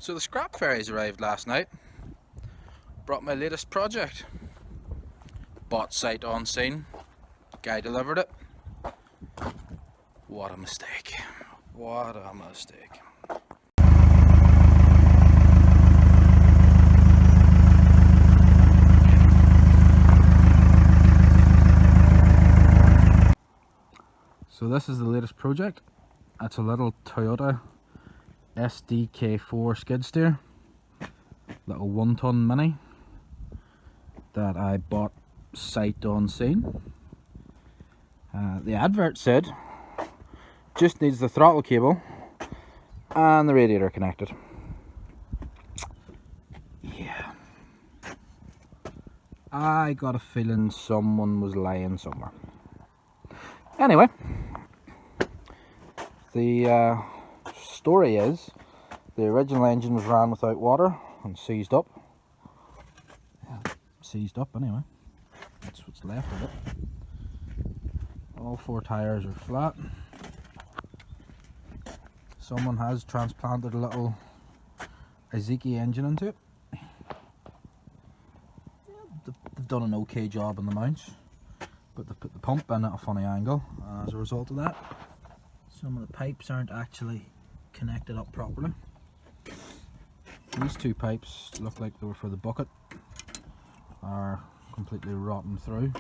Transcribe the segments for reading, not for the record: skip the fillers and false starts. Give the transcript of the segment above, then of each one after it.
So the scrap ferries arrived last night. Brought my latest project. Bought sight unseen. Guy delivered it. What a mistake. What a mistake. So this is the latest project. It's a little Toyota SDK4 skid steer, little 1-ton mini that I bought sight unseen. The advert said just needs the throttle cable and the radiator connected. Yeah, I got a feeling someone was lying somewhere. Anyway, the story is the original engine was ran without water and seized up. Seized up anyway. That's what's left of it. All 4 tires are flat. Someone has transplanted a little Izeki engine into it. They've done an okay job on the mounts, but they've put the pump in at a funny angle, and as a result of that, some of the pipes aren't actually connected up properly. These 2 pipes look like they were for the bucket, are completely rotten through.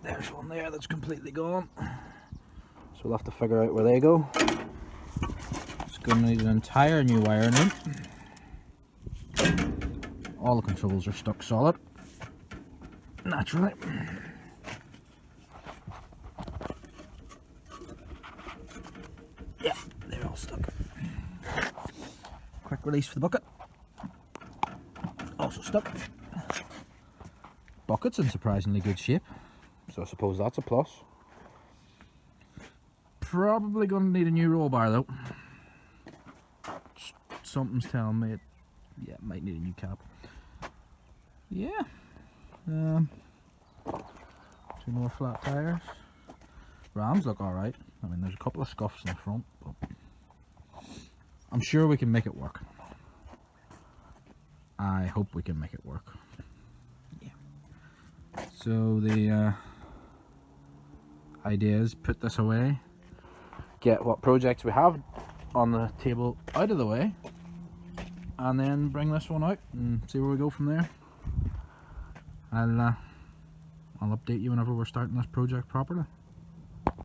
There's one there that's completely gone, so we'll have to figure out where they go. It's going to need an entire new wiring loop. All the controls are stuck solid, naturally. Yeah, they're all stuck. Quick release for the bucket. Also stuck. Bucket's in surprisingly good shape, so I suppose that's a plus. Probably going to need a new roll bar though. Something's telling me it might need a new cap. Yeah. 2 more flat tires. Rams look alright. I mean, there's a couple of scuffs in the front, but I'm sure we can make it work. I hope we can make it work. Yeah. So the idea is put this away, get what projects we have on the table out of the way, and then bring this one out and see where we go from there. I'll update you whenever we're starting this project properly.